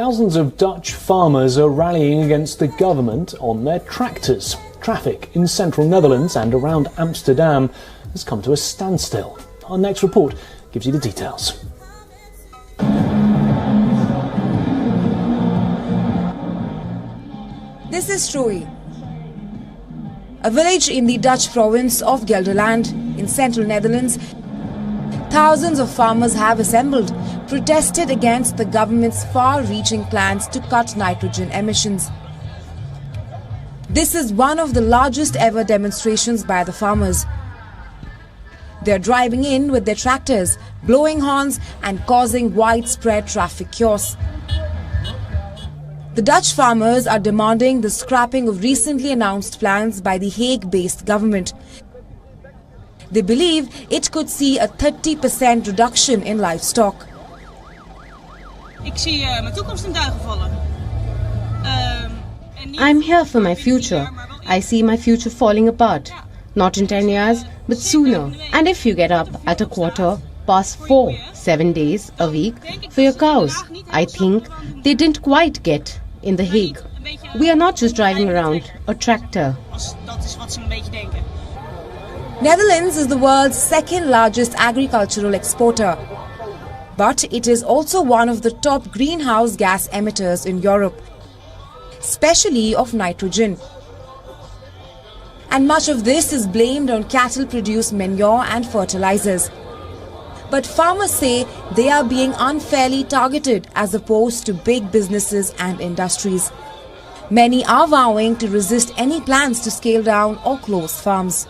Thousands of Dutch farmers are rallying against the government on their tractors. Traffic in central Netherlands and around Amsterdam has come to a standstill. Our next report gives you the details. This is Strooi, a village in the Dutch province of Gelderland in central Netherlands. Thousands of farmers have assembled, protested against the government's far-reaching plans to cut nitrogen emissions. This is one of the largest ever demonstrations by the farmers. They are driving in with their tractors, blowing horns and causing widespread traffic chaos. The Dutch farmers are demanding the scrapping of recently announced plans by the Hague-based government. They believe it could see a 30% reduction in livestock. I'm here for my future. I see my future falling apart. Not in 10 years, but sooner. And if you get up at 4:15, 7 days a week for your cows, I think they didn't quite get in The Hague. We are not just driving around a tractor. Netherlands is the world's second largest agricultural exporter. But it is also one of the top greenhouse gas emitters in Europe, especially of nitrogen. And much of this is blamed on cattle-produced manure and fertilizers. But farmers say they are being unfairly targeted as opposed to big businesses and industries. Many are vowing to resist any plans to scale down or close farms.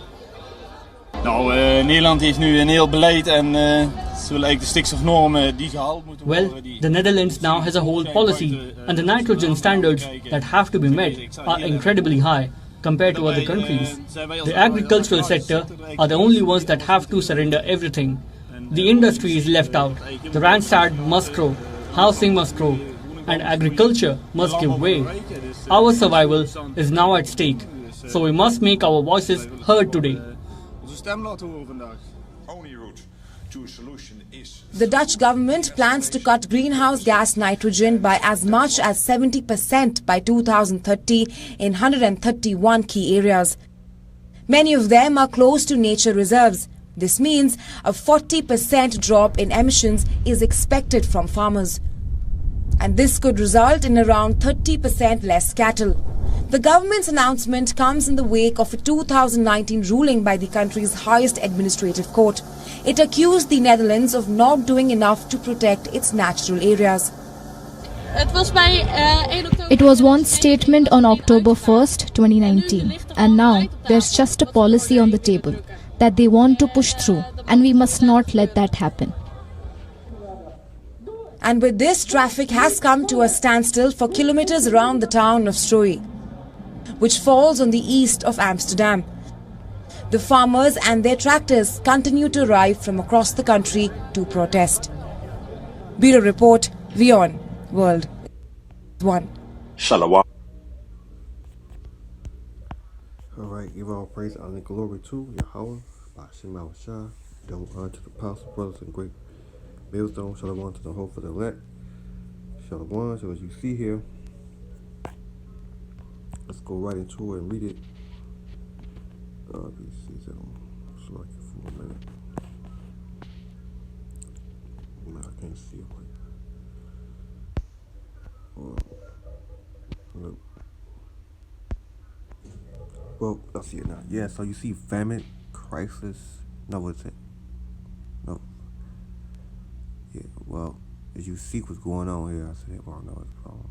Nederland heeft nu een heel beleid en zullen eigenlijk de stikstofnormen die gehaald moeten worden. Well, the Netherlands now has a whole policy, and the nitrogen standards that have to be met are incredibly high compared to other countries. The agricultural sector are the only ones that have to surrender everything. The industry is left out. The Randstad must grow, housing must grow, and agriculture must give way. Our survival is now at stake, so we must make our voices heard today. The Dutch government plans to cut greenhouse gas nitrogen by as much as 70% by 2030 in 131 key areas. Many of them are close to nature reserves. This means a 40% drop in emissions is expected from farmers. And this could result in around 30% less cattle. The government's announcement comes in the wake of a 2019 ruling by the country's highest administrative court. It accused the Netherlands of not doing enough to protect its natural areas. It was one statement on October 1st, 2019, and now there's just a policy on the table that they want to push through, and we must not let that happen. And with this, traffic has come to a standstill for kilometers around the town of Strooi, which falls on the east of Amsterdam. The farmers and their tractors continue to arrive from across the country to protest. Bureau Report, WION, World 1. Shalom. Alright, give all praise, honor, and glory to Yahweh, Ba'ashem Shah, double honor to the apostles, brothers, and great millstone. Shalom to the hope for the elect. Shalom. So as you see here, let's go right into it and read it. BC, so select it for a minute. No, I can't see it right. Well, I see it now. Yeah, so you see famine, crisis. No, what's it? No. Yeah, well, as you see what's going on here, I said it wrong. No, it's wrong.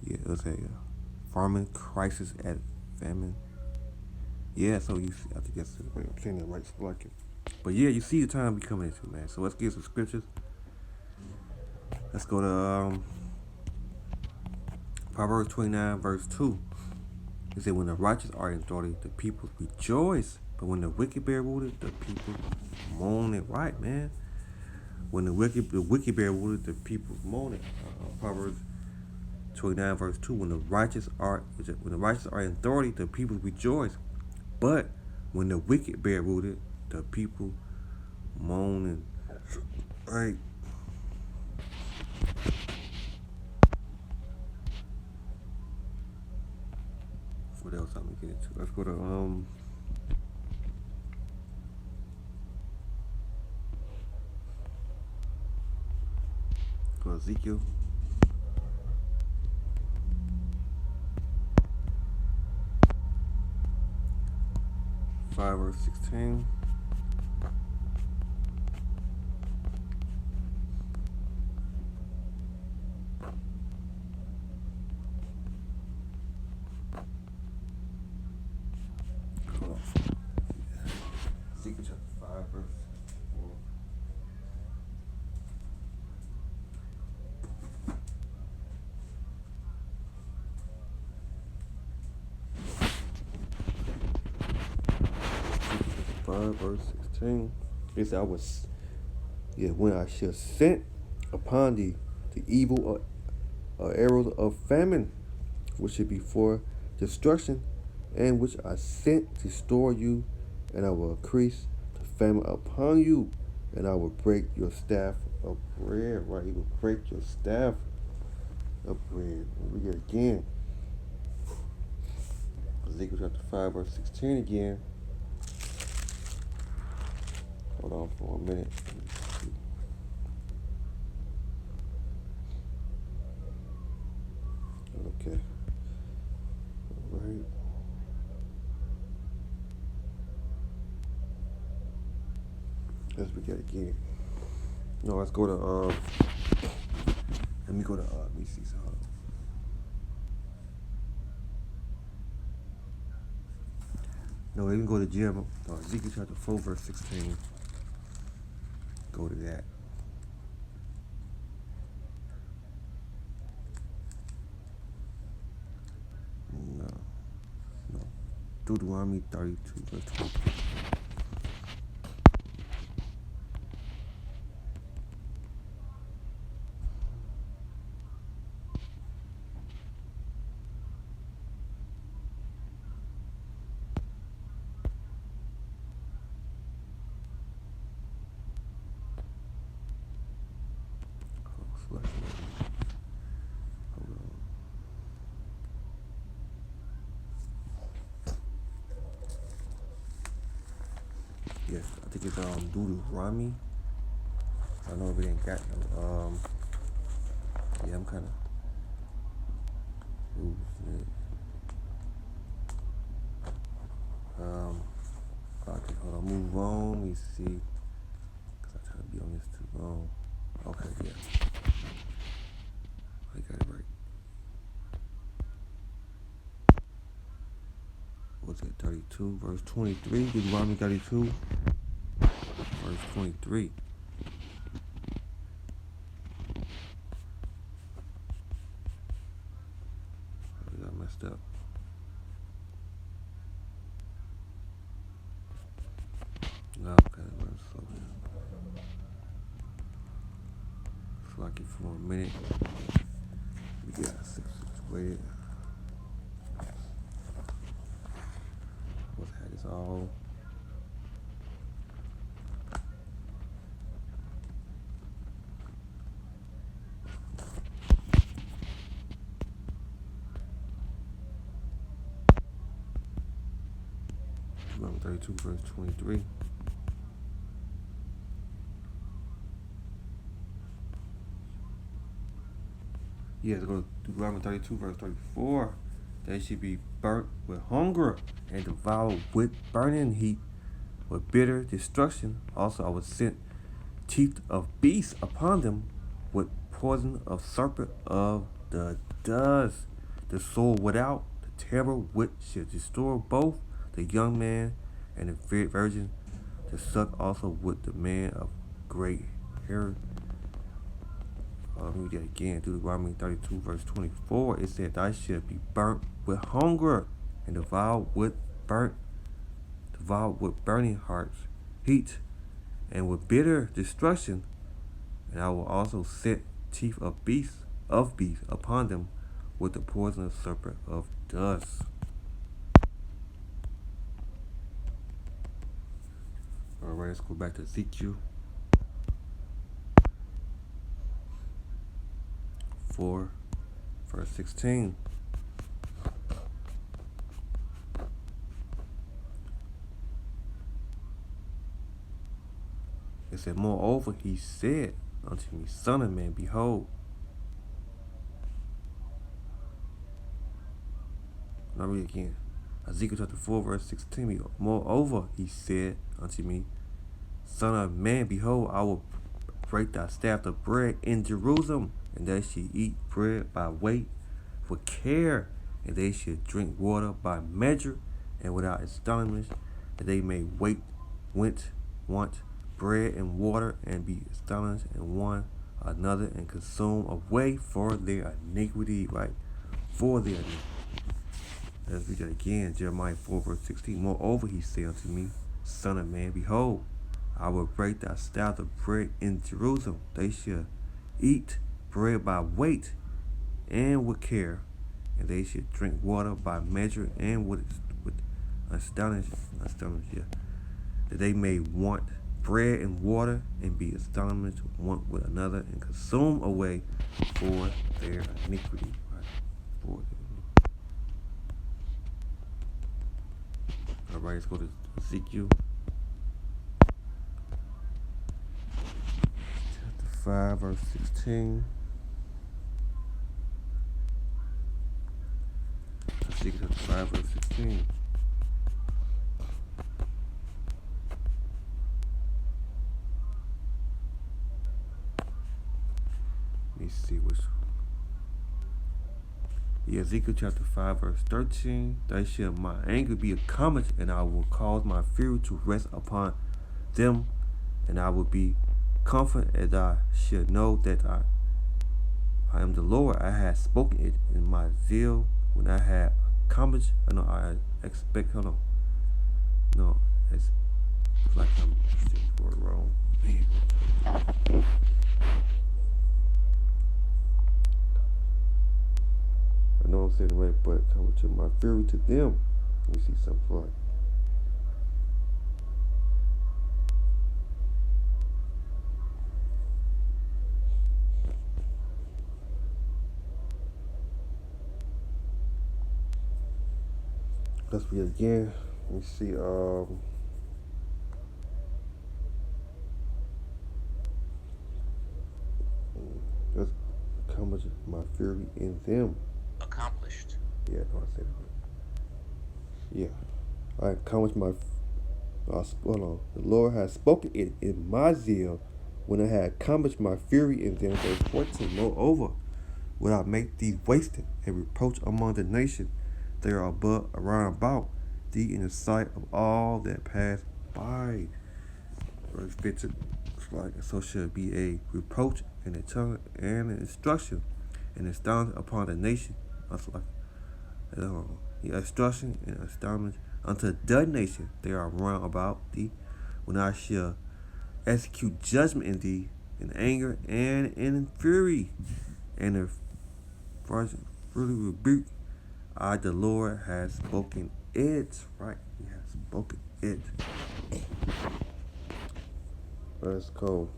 Yeah, let's say farming crisis at famine. Yeah, so you see, I think that's I'm saying it right, like it. But yeah, you see the time we coming into, man. So let's get some scriptures. Let's go to Proverbs 29, verse 2. It said, when the righteous are in authority, the people rejoice. But when the wicked bear rooted, the people moan it. Right, man. When the wicked bear rooted, the people moan it. Proverbs 29, verse 2. When the righteous are in authority, the people rejoice. But when the wicked bear rooted, the people moan. Right. go to Ezekiel. 5 verse 16. Hold on. Ezekiel chapter 5 verse 4. Ezekiel 5 verse 16. It said, when I shall send upon thee the evil arrows of famine, which should be for destruction, and which I sent to store you, and I will increase the famine upon you, and I will break your staff of bread. Right, he will break your staff of bread. We get again. Ezekiel chapter 5 verse 16 again. Hold on for a minute. Okay. All right. Let's begin again. No, let's go to let me go to let me see something. No, let me go to Ezekiel chapter 4 verse 16. Go to that. No. Deuteronomy 32 verse 20. Yes, I think it's Deuteronomy. I know if it ain't got no yeah, I'm kinda okay, hold on, move on, let me see. Cause I try to be on this too long. Okay, yeah. I got it right. What's it, 32, verse 23, Deuteronomy 32, verse 23. I got messed up. No, okay, let's slow down. Slack it for a minute. We got 6 situated. Let's have this all. Deuteronomy 32, verse 23. Yeah, let's go to Deuteronomy 32, verse 34. They should be burnt with hunger and devoured with burning heat, with bitter destruction. Also, I would send teeth of beasts upon them, with poison of serpent of the dust. The sword without, the terror which should destroy both the young man and the virgin, to suck also with the man of great hair. Let me read that again. Deuteronomy 32, verse 24. It said, "Thou shalt be burnt with hunger and devoured with burning hearts, heat, and with bitter destruction. And I will also set teeth of beasts upon them, with the poisonous serpent of dust." All right, let's go back to Ezekiel 4, verse 16. said, moreover, he said unto me, Son of man, behold. And I read again. Ezekiel chapter 4, verse 16. Moreover, he said unto me, Son of man, behold, I will break thy staff of bread in Jerusalem, and they shall eat bread by weight with care, and they shall drink water by measure, and without astonishment, that they may want bread and water, and be astonished and one another, and consume away for their iniquity, right? For their iniquity. Let's read that again. Jeremiah 4, verse 16. Moreover, he said unto me, Son of man, behold, I will break thy staff of bread in Jerusalem. They shall eat bread by weight and with care, and they shall drink water by measure, and with astonished, yeah, that they may want bread and water, and be astonished one with another, and consume away for their iniquity. Right? All right, let's go to Ezekiel chapter 5, verse 16. Ezekiel chapter 5, verse 16. Let me see which. Yeah, Ezekiel chapter 5, verse 13. They shall my anger be accomplished, and I will cause my fury to rest upon them, and I will be comforted, as I shall know that I am the Lord. I had spoken it in my zeal when I had accomplished. I expect. Hold on. No, it's like I'm saying the word wrong. I know I'm saying it right, but come to my fury to them. Let me see something for it. Let's read it again. Let me see. Let's accomplish my fury in them. Accomplished. Yeah, no, I said it right. Yeah, I accomplished my. Hold on. The Lord has spoken it in my zeal when I had accomplished my fury in them. Verse 14. Moreover, will I make thee wasted and reproach among the nations? They are but around about thee in the sight of all that pass by. Verse 15. Like, so shall be a reproach and a tongue and an instruction and astonishment upon the nation. Instruction and astonishment unto the nation. They are round about thee when I shall execute judgment in thee in anger and in fury, and if further rebuke. I, the Lord, has spoken it. Right? He has spoken it. Let's go.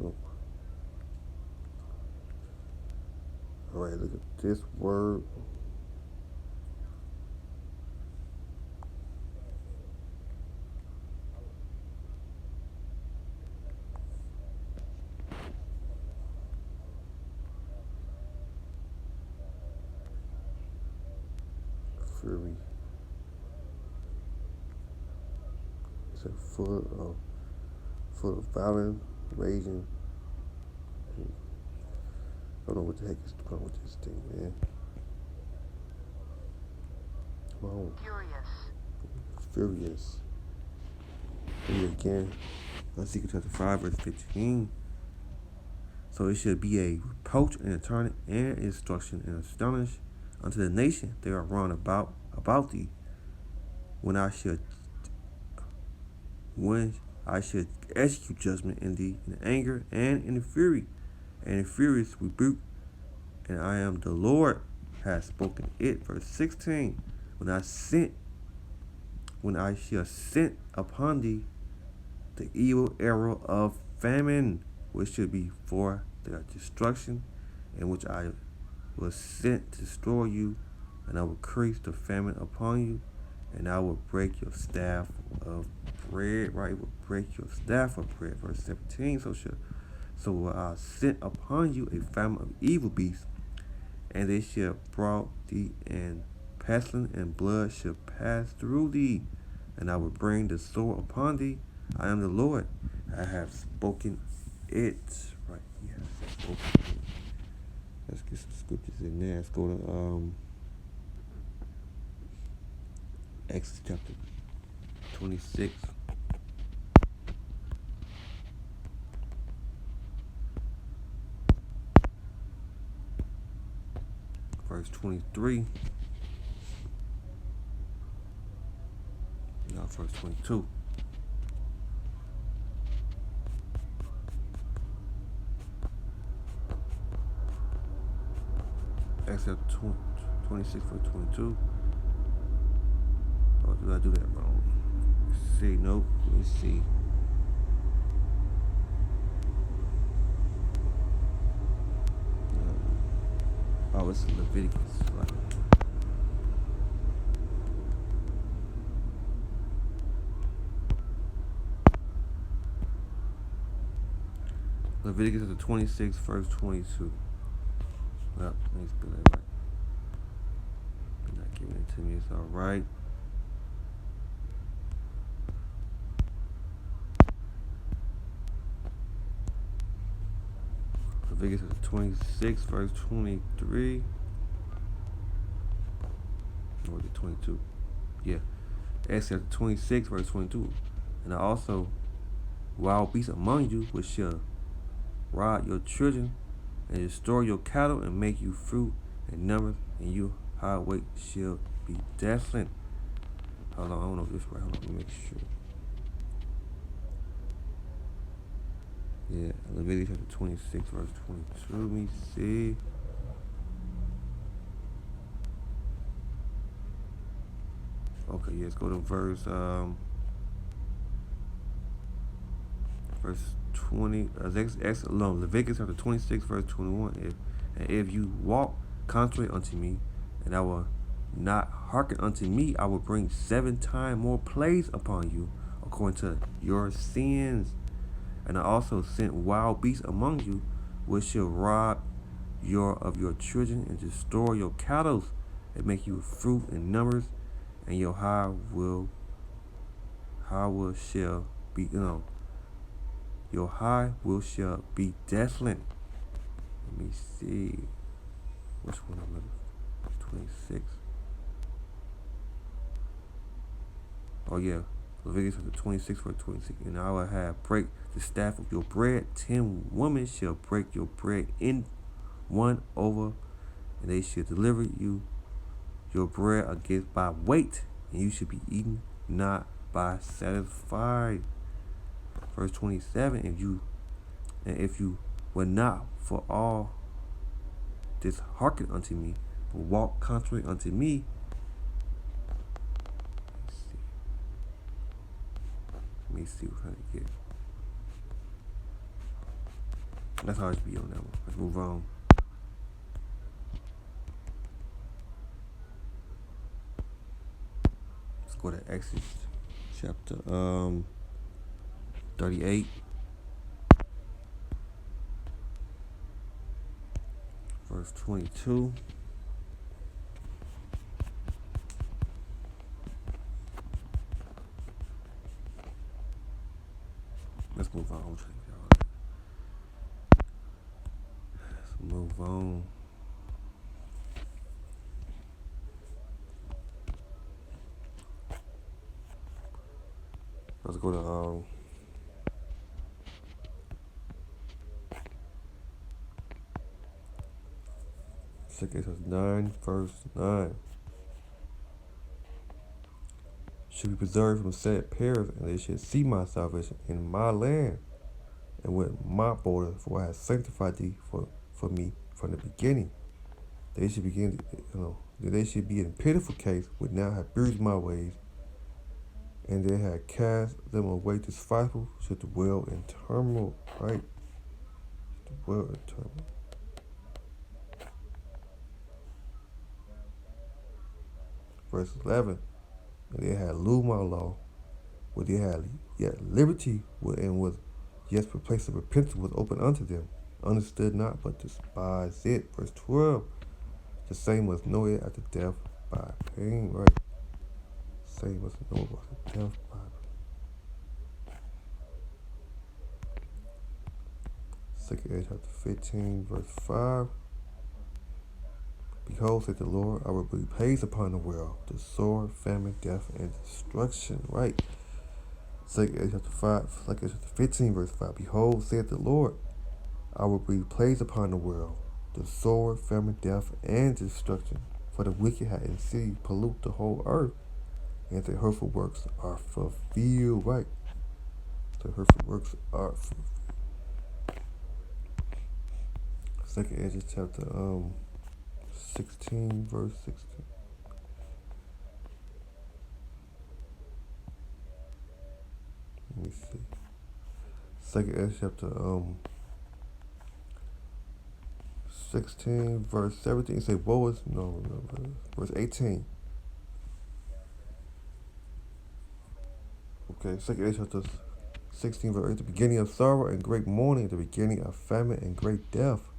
Oh. All right, look at this word. Fury. It's full of violence, raging. I don't know what the heck is wrong with this thing, man. Come on. Furious. Here again. Ezekiel chapter 5, verse 15. So it should be a reproach and a turning and instruction and astonish unto the nation they are round about thee when I should execute judgment in thee in anger and in fury and in furious rebuke, and I am the Lord has spoken it. Verse 16. When I shall send upon thee the evil arrow of famine, which should be for their destruction, and which I was sent to destroy you, and I will increase the famine upon you, and I will break your staff of bread. Right, will break your staff of bread. Verse 17. So will I send upon you a famine of evil beasts, and they shall brought thee, and pestilence and blood shall pass through thee, and I will bring the sword upon thee. I am the Lord. I have spoken it. Right here. Let's get some scriptures in there. Let's go to Exodus chapter 26. Verse 23. Now verse 22. Exodus 26 verse 22. Oh, did I do that wrong? Let's see, nope. Let me see. Oh, it's Leviticus. Right. Leviticus chapter 26, verse 22. Well, let me spell that right. You're not giving it to me, it's alright. Leviticus chapter 26, verse 23. Or is it 22? Yeah. Exodus chapter 26, verse 22. And also, wild beasts among you, which shall rob your children, and destroy your cattle, and make you fruit and numbers, and your highway shall be desolate. Hold on, I don't know if this is right. Hold on, let me make sure. Yeah, Leviticus chapter 26, verse 22. Let me see. Okay, yeah, let's go to verse 20. Leviticus chapter 26, verse 21. If you walk contrary unto me, and I will not hearken unto me, I will bring 7 times more plagues upon you, according to your sins. And I also sent wild beasts among you, which shall rob of your children, and destroy your cattle, and make you fruit in numbers, and your highway shall be your highway shall be desolate. Let me see which one I'm looking for. 26. Oh yeah, Leviticus chapter 26 verse 26. And I will have break the staff of your bread. 10 women shall break your bread in one over, and they shall deliver you your bread against by weight, and you should be eaten not by satisfied. Verse 27. If you will not for all this hearken unto me, but walk contrary unto me. Let me see what I'm trying to get. That's how it be on that one. Let's move on. Let's go to Exodus chapter 38. Verse 22. Let's move on. Let's move on. Let's go to 2 9, verse 9. Should be preserved from sad perils, and they should see my salvation in my land and with my border, for I have sanctified thee for me from the beginning. They should begin, they should be in pitiful case, would now have bruised my ways, and they had cast them away despiteful, should dwell in turmoil, right? Dwell in turmoil. Verse 11. and they had Lou law, where they had yet liberty, and was yes replaced of repentance was open unto them, understood not, but despised it. Verse 12. The same was Noah after death by pain, right? Same was Noah after death by 2 Ezra chapter 15, verse 5. Behold, said the Lord, I will bring plagues upon the world, the sword, famine, death, and destruction. Right. 2 Ezra chapter 5, 2 Ezra chapter 15, verse 5. Behold, said the Lord, I will bring plagues upon the world, the sword, famine, death, and destruction. For the wicked have in city pollute the whole earth, and the hurtful works are fulfilled. Right. The hurtful works are fulfilled. 2 Ezra chapter 16, verse 16. Let me see. 2 Ezra chapter 16, verse 17. It say, woe is, no, verse 18. Okay, 2 Ezra chapter 16, verse 8. The beginning of sorrow and great mourning, the beginning of famine and great death,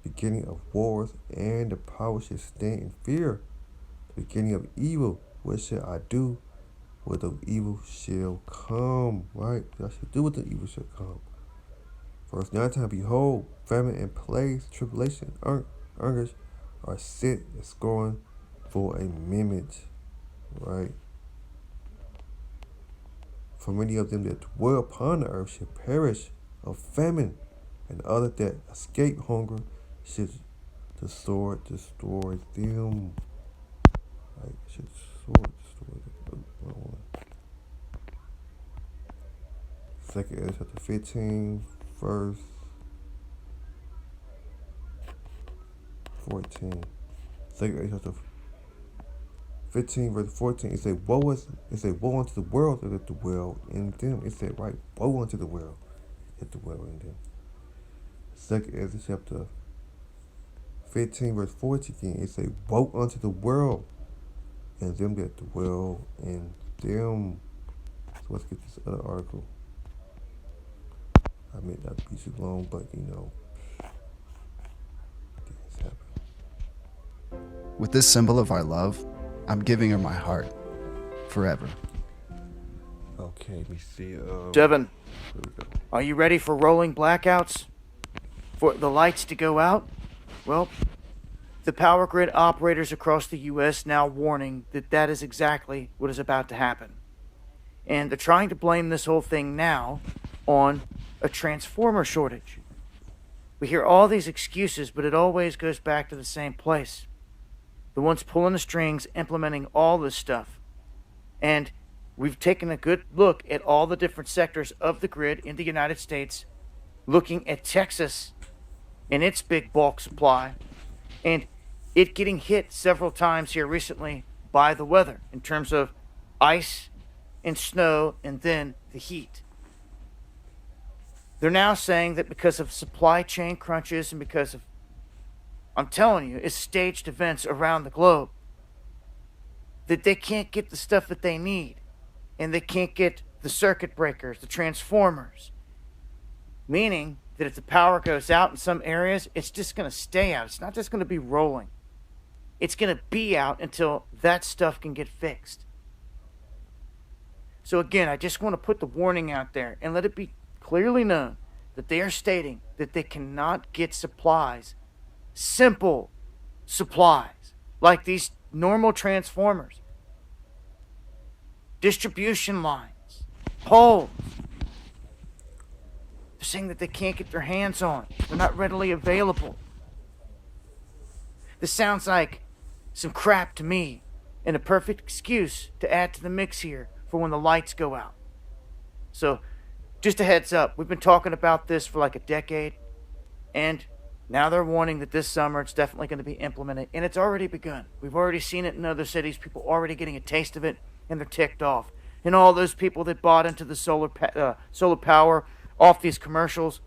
the beginning of wars, and the power shall stand in fear. The beginning of evil, what shall I do? What the evil shall come, right? I shall do what the evil shall come. Verse 19, behold, famine and plagues, tribulation, anguish are set and scorn for a mimic, right? For many of them that dwell upon the earth shall perish of famine, and others that escape hunger should the sword destroy them. Right? Should the sword destroy them. 2 Ezra chapter 15, verse 14. 2 Ezra chapter 15, verse 14. It said, woe unto the world that dwell in them. It said, right, woe unto the world that dwell in them. 2 Ezra chapter 15, verse 14 again. It said, woe unto the world and them that dwell in them. So let's get this other article. I may not be too long, but things happen. With this symbol of our love, I'm giving her my heart forever. Okay, let me see. Devin, are you ready for rolling blackouts? For the lights to go out? Well, the power grid operators across the U.S. now warning that that is exactly what is about to happen. And they're trying to blame this whole thing now on a transformer shortage. We hear all these excuses, but it always goes back to the same place. The ones pulling the strings, implementing all this stuff. And we've taken a good look at all the different sectors of the grid in the United States, looking at Texas and its big bulk supply, and it getting hit several times here recently by the weather in terms of ice and snow and then the heat. They're now saying that because of supply chain crunches and because of, I'm telling you, it's staged events around the globe, that they can't get the stuff that they need. And they can't get the circuit breakers, the transformers. Meaning that if the power goes out in some areas, it's just going to stay out. It's not just going to be rolling. It's going to be out until that stuff can get fixed. So again, I just want to put the warning out there and let it be clearly known that they are stating that they cannot get supplies, simple supplies, like these normal transformers, distribution lines, poles. They're saying that they can't get their hands on. They're not readily available. This sounds like some crap to me, and a perfect excuse to add to the mix here for when the lights go out. So, just a heads up, we've been talking about this for like a decade, and now they're warning that this summer it's definitely going to be implemented, and it's already begun. We've already seen it in other cities, people already getting a taste of it, and they're ticked off. And all those people that bought into the solar power off these commercials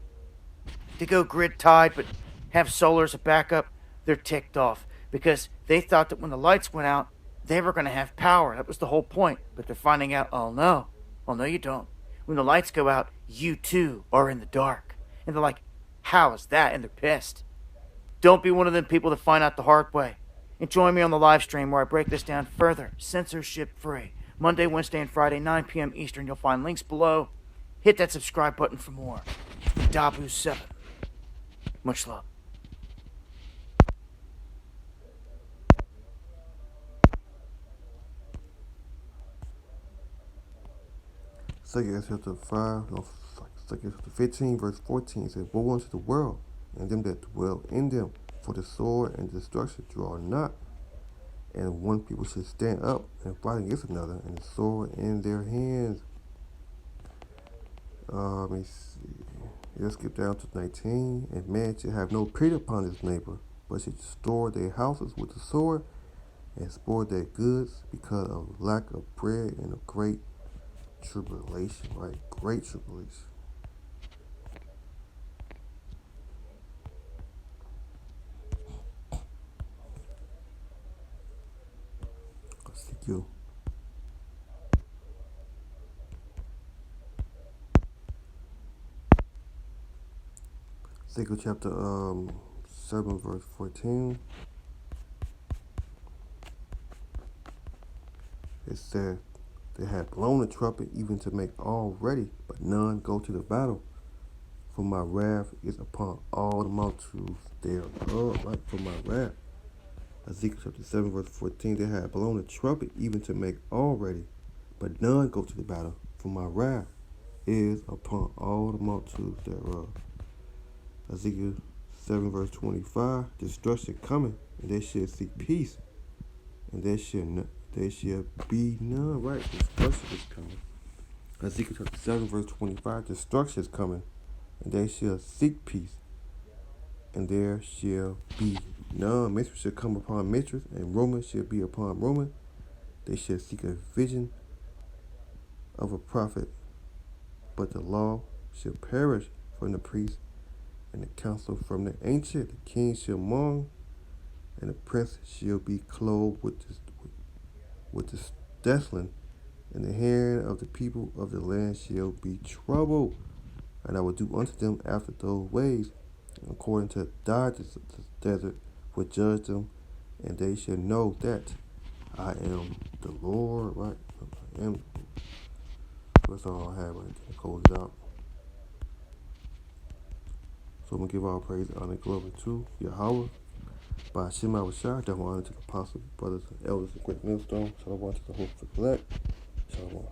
to go grid tied but have solar as a backup, they're ticked off because they thought that when the lights went out, they were going to have power. That was the whole point. But they're finding out, oh no, you don't. When the lights go out, you too are in the dark. And they're like, how is that? And they're pissed. Don't be one of them people that find out the hard way. And join me on the live stream where I break this down further, censorship free. Monday, Wednesday, and Friday, 9 p.m. Eastern. You'll find links below. Hit that subscribe button for more. Dabu7. Much love. Second chapter 15, verse 14 says, woe unto the world, and them that dwell in them, for the sword and destruction draw not. And one people should stand up and fight against another, and the sword in their hands. Let me see. Let's skip down to 19. And man should have no pity upon his neighbor, but should destroy their houses with the sword, and spoil their goods because of lack of bread and of great tribulation, right? Great tribulation. Let's see you. Ezekiel chapter 7, verse 14. It said, they had blown the trumpet even to make all ready, but none go to the battle. For my wrath is upon all the multitudes thereof, right? For my wrath. Ezekiel chapter 7, verse 14. They had blown the trumpet even to make all ready, but none go to the battle. For my wrath is upon all the multitudes thereof. Ezekiel 7, verse 25. Destruction coming, and they shall seek peace, and there shall be none, right? Destruction is coming. Ezekiel chapter 7, verse 25. Destruction is coming, and they shall seek peace, and there shall be none. Mistress shall come upon mistress, and Roman shall be upon Roman. They shall seek a vision of a prophet, but the law shall perish from the priest, and the counsel from the ancient. The king shall mourn, and the prince shall be clothed with this desolation, and the hearing of the people of the land shall be troubled. And I will do unto them after those ways, according to thy desert will judge them, and they shall know that I am the Lord, right? I am. That's all I have right there. Close it out. So I'm going to give all praise, honor, and glory to Yahweh. By Hashem Awashai, double honor to the apostles, brothers, and elders of Great Millstone. Shalom to the hope for collect. Shalom.